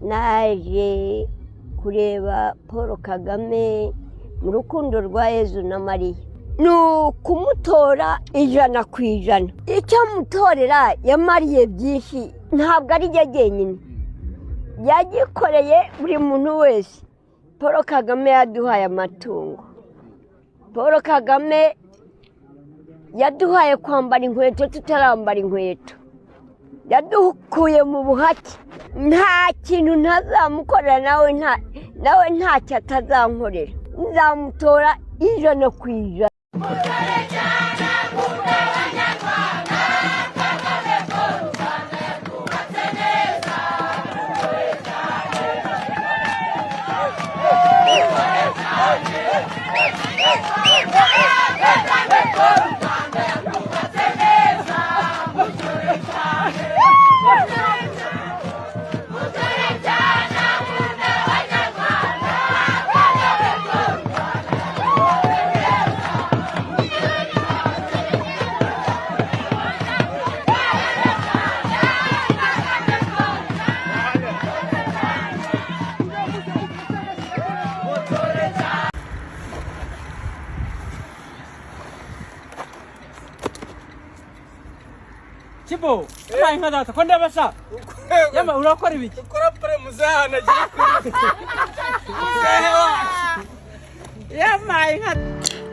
naje kureba Paul Kagame mu rukundo rwa Yezu na Mariya ni ukumutora 100%. Icyo amutorera yamariye byinshi, ntabwo ari jye jyenyine, yagikoreye buri muntu wese. Paul Kagame yaduhaye amatungo, Paul Kagame yaduhaye kwambara inkweto tutarambara inkweto, yadukuye mu buhake. Nta kintu ntazamukorera, nawe ntacyo atazankorera. Nzamutora 100%. Chibo, apa yang ada? Konde basa. Yama urakora ibiki? Ukora pare muzahana giye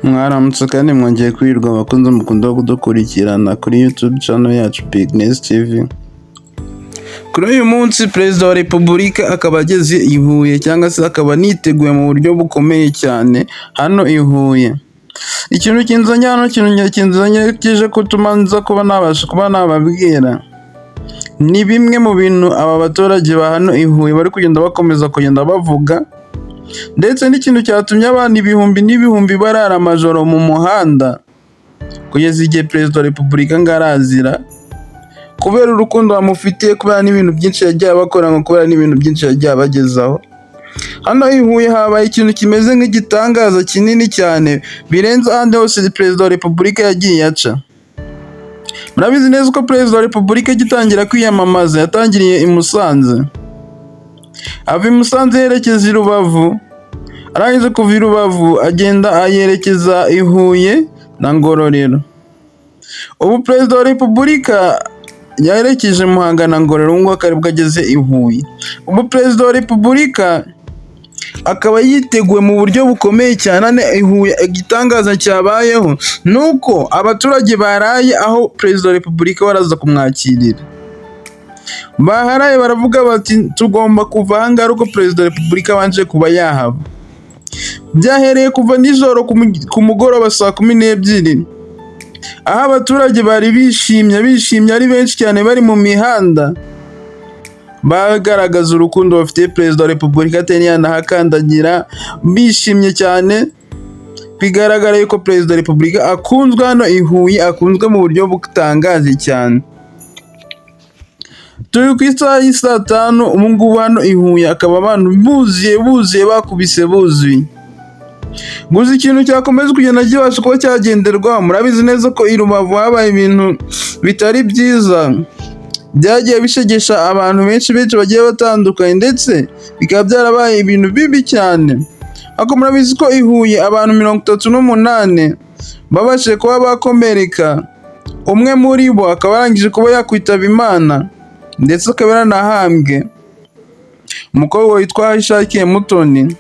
Mwaramutse kandi mwongeye kwirirwa abakunzi mukunda kudukurikirana kuri YouTube channel yacu Bigness TV. Kuri uyu munsi Perezida wa Repubulika akaba ageze i Huye, cyangwa se akaba niteguye mu buryo bukomeye cyane hano i Huye. Ikintu kinzanye hano, kije kutumanza kuba nabasha kuba nababwira ni bimwe mu bintu aba baturage ba hano i Huye bari kugenda bakomeza kugenda bavuga, ndetse n'ikintu cyatumye abantu ibihumbi n'ibihumbi barara amajoro mu muhanda kugeza igihe Perezida wa Repubulika ngarazira, kubera urukundo bamufitiye, kubera n'ibintu byinshi yagiye abakora, ngo kubera n'ibintu byinshi yagiye abagezaho. Hano i Huye habaye ikintu kimeze nk'igitangaza kinini cyane, birenze ahandi hose Perezida wa Repubulika yagiye aca. Murabizi neza ko Perezida wa Repubulika agitangira kwiyamamaza yatangiriye i Musanze, ava i Musanze yerekeza i Rubavu, arangije kuva i Rubavu agenda ayerekeza i Huye na Ngororero. Ubu Perezida wa Repubulika yaherekeje Muhanga na Ngororero, ngo akaribwo ageze i Huye. Ubu Perezida wa Repubulika akaba yiteguye mu buryo bukomeye cyane i Huye. Igitangaza cyabayeho nuko abaturage baraye aho Perezida wa Repubulika baraza kumwakirira, baharaye baravuga bati tugomba kuva aha ngaha uko Perezida wa Repubulika abanje kuba yahava. Byahereye kuva nijoro ku mugoroba saa 12, aho abaturage bari bishimye ari benshi cyane, bari mu mihanda bagaragaza urukundo bafitiye Perezida wa Repubulika atari yanahakandagira, bishimye cyane. Bigaragara yuko Perezida wa Repubulika akunzwe hano i Huye, akunzwe mu buryo butangaje cyane. Turi ku isaha y'isa 5 ubu ngubu hano i Huye akaba abantu buzuye bakubise buzuye. Gusa ikintu cyakomeza kugenda kibasha kuba cyagenderwaho, murabizi neza ko i Rubavu habaye ibintu bitari byiza byagiye bishegesha abantu benshi bagiye batandukanye, ndetse bikaba byarabaye ibintu bibi cyane. Ariko murabizi ko i Huye abantu 38 babashije kuba bakomereka, umwe muri bo akaba arangije kuba yakwitaba Imana, ndetse akaba yaranahambwe, umukobwa witwa Aishakiye Mutoni.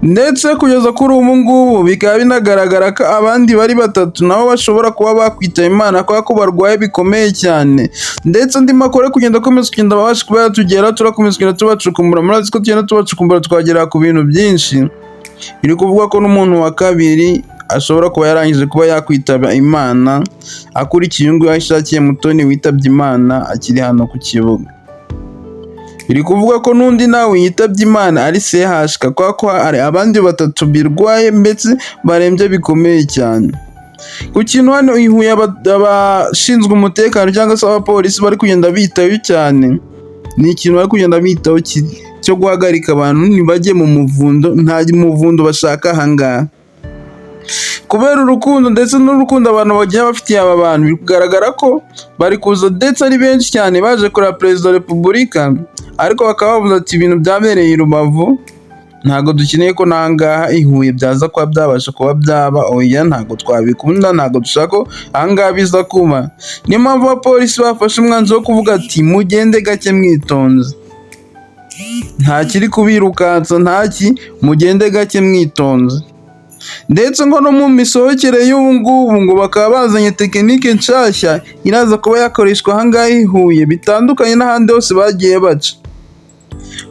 Ndetse kugeza kuri ubu ngubu bikaba binagaragara ko abandi bari 3 nabo bashobora kuba bakwitaba Imana kubera ko barwaye bikomeye cyane. Ndetse andi makuru kugenda babasha kuba yatugera, turakomeza kugenda tubacukumbura. Murazi ko tugenda tubacukumbura twagera ku bintu byinshi. Biri kuvuga ko n'umuntu wa kabiri ashobora kuba yarangije kuba yakwitaba Imana, akurikiye ngo Aishakiye Mutoni witabye Imana akiri hano ku kibuga. Biri kuvuga ko n'undi nawe yitabye Imana ari CHK, kwa ko ari abandi 3 birwaye mbetse barembye bikomeye cyane. Ku kintu hano i Huye abashinzwe umutekano cyangwa se abapolisi bari kugenda bitaho cyane, ni ikintu bari kugenda bitaho cyo guhagarika abantu ntibajye mu muvundo, nta muvundo bashaka ahangaha. Kubera urukundo ndetse n'urukundo abantu bagiye bafitiye aba bantu, bikugaragara ko bari kuza ndetse ari benshi cyane baje kureba Perezida wa Repubulika, ariko bakaba bavuze ati ibintu byabereye i Rubavu ntabwo dukeneye ko n'ahangaha i Huye byaza kuba byabasha kuba byaba, oya ntabwo twabikunda, ntabwo dushaka ko ahangaha biza kuba. Niyo mpamvu abapolisi bafashe umwanzuro wo kuvuga ati mugende gake mwitonze, nta kiri kubirukansa, mugende gake mwitonze. Ndetse ngo no mu misohokere y'ubu ngubu ngo bakaba bazanye tekinike nshyashya iraza kuba yakoreshwa ahangaha i Huye bitandukanye n'ahandi hose bagiye baca.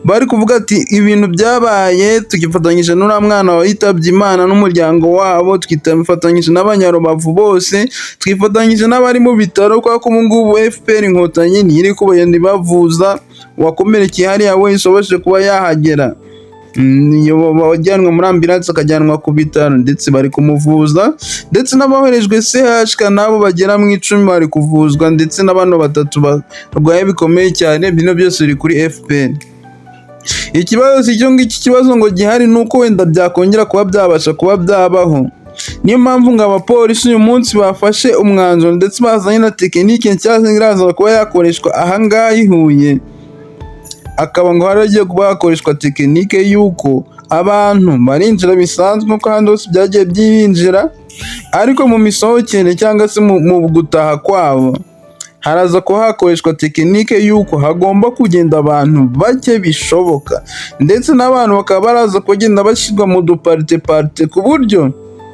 Bari kuvuga ati ibintu byabaye tugifatanyije n'uriya mwana witabye Imana n'umuryango wabo, twifatanyije n'abanyarubavu bose, twifatanyije n'abari mu bitaro, kubera ko ubu ngubu FPR Inkotanyi niyo iri kubagenda ibavuza, uwakomerekeye hariya wese ubashije kuba yahagera wajyanwe muri ambulance akajyanwa ku bitaro ndetse bari kumuvuza, ndetse n'aboherejwe CHK nabo bagera mu 10 bari kuvuzwa, ndetse n'abantu 3 barwaye bikomeye cyane. Bino byose biri kuri FPR. Ikibazo ngo gihari nuko wenda byakongera kuba byabasha kuba byabaho. Niyo mpamvu ngo abapolisi uyu munsi bafashe umwanzuro ndetse bazanye na tekinike nshyashya iraza kuba yakoreshwa ahangaha i Huye. Akaba ngo haragiye kuba hakoreshwa tekinike y'uko abantu barinjira bisanzwe nk'uko ahandi hose byagiye byinjira, ariko mu misohokere cyangwa se mu gutaha kwabo haraza kuba hakoreshwa tekinike y'uko hagomba kugenda abantu bake bishoboka, ndetse n'abantu bakaba baraza kugenda bashyirwa mu duparite ku buryo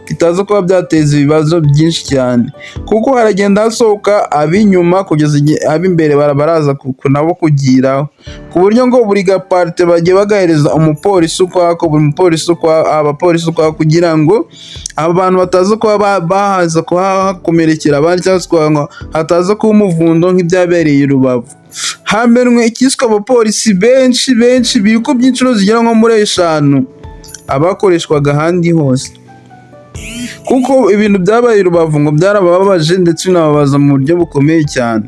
bitaza kuba byateza ibibazo byinshi cyane, kuko haragenda hasohoka ab'inyuma kugeza igihe ab'imbere baraza nabo kugiraho, ku buryo ngo buri gaparite bagiye bagahereza umupolisi ukwako, buri mupolisi abapolisi ukwako, kugira ngo aba bantu bataza kuba bahaza kuhakomerekera abandi cyangwa se hataza kuba umuvundo nk'ibyabereye i Rubavu. Hamenwe ikiswe abapolisi benshi bikubye inshuro zigera nko muri 5 abakoreshwaga ahandi hose, kuko ibintu byabaye i Rubavu ngo byarababaje ndetse binababaza mu buryo bukomeye cyane.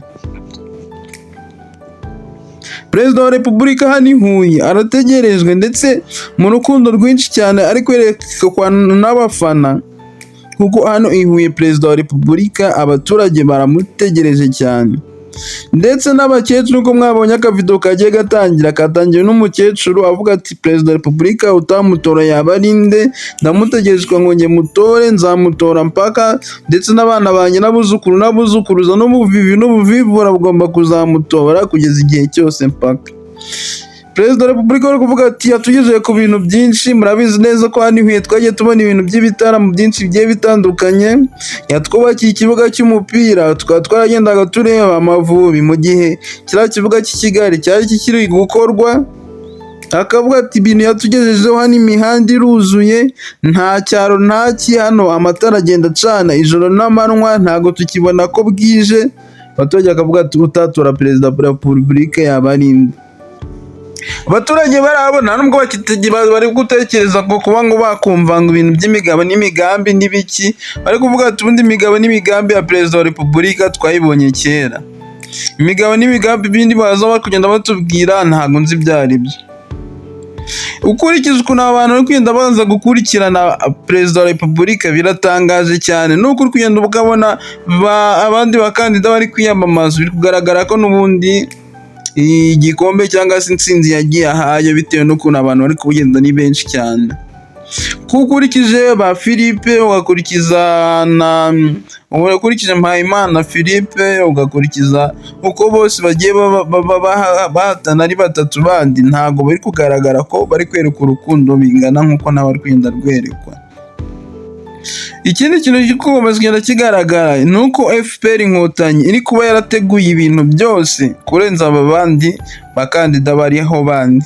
Perezida wa Repubulika hano i Huye arategerejwe ndetse mu rukundo rwinshi cyane ari kwerekwa n'abafana, kuko hano i Huye Perezida wa Repubulika abaturage baramutegereje cyane, ndetse n'abakecuru uko mwabonye akavido kagiye katangiwe n'umukecuru avuga ati Perezida wa Repubulika utamutora yaba ari nde, ndamutegerezwa ngo njye mutore, nzamutora mpaka, ndetse n'abana banjye n'abuzukuru n'abuzukuruza n'ubuvivura bugomba kuzamutora kugeza igihe cyose mpaka. Perezida wa Repubulika ari kuvuga ati yatugejeje ku bintu byinshi, murabizi neza ko hano i Huye twagiye tubona ibintu by'ibitaramo byinshi bigiye bitandukanye, yatwubakiye ikibuga cy'umupira, tukaba twaragendaga tureba Amavubi mu gihe kiriya kibuga cy'i Kigali cyari kikiri gukorwa, akavuga ati ibintu yatugejejeho hano imihanda iruzuye, nta cyaro nta hano amatara agenda acana ijoro n'amanywa, ntago tukibona ko bwije. Abaturage akavuga ati utatora Perezida wa Repubulika yaba ari nde. Abaturage barabona nubwo bari gutekereza ko kuba ngo bakumva ngo ibintu by'imigabo n'imigambi n'ibiki, bari kuvuga ati ubundi imigabo n'imigambi ya Perezida wa Repubulika twayibonye kera, imigabo n'imigambi bindi baza bari kugenda batubwira ntabwo nzi ibyo ari byo. Ukurikije ukuntu abantu bari kugenda baza gukurikirana Perezida wa Repubulika biratangaje cyane, nuko uri kugenda ukabona abandi bakandida bari kwiyamamaza, biri kugaragara ko n'ubundi igikombe cyangwa se intsinzi yagiye ahayo bitewe n'ukuntu abantu bari kugenda ni benshi cyane. Ukurikije ba Philippe ugakurikiza Mpayimana Philippe ugakurikiza uko bose bagiye bahatana ari 3 bandi, ntago bari kugaragara ko bari kwereka urukundo bingana nk'uko n'abari kugenda rwerekwa. Ikindi kintu gikomeza kugenda kigaragara ni uko FPR Inkotanyi iri kuba yarateguye ibintu byose kurenza aba bandi bakandida bariho bandi,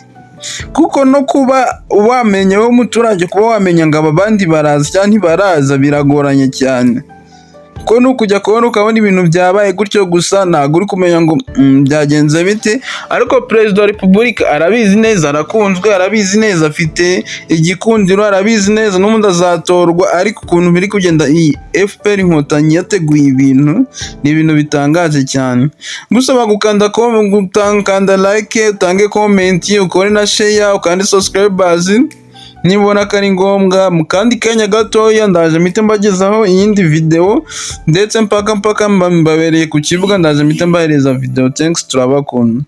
kuko no kuba wamenye wowe umuturage kuba wamenya ngo aba bandi baraza cyangwa ntibaraza biragoranye cyane, ko nukujya kubona ukabona ibintu byabaye gutyo gusa ntabwo uri kumenya ngo byagenze bite. Ariko Perezida wa Repubulika arabizi neza, arakunzwe, arabizi neza, afite igikundiro, arabizi neza n'ubundi azatorwa, ariko ukuntu biri kugenda iyi FPR Inkotanyi yateguye ibintu ni ibintu bitangaje cyane. Gusaba gukanda like, utange comment, ukore na share, ukande subscribers nibona ko ari ngombwa. Mu kandi kanya gatoya ndaje mpite mbagezaho iyindi video, ndetse mpaka mbabereye ku kibuga ndaje mpite mbahereza video. Thanks, turabakunda.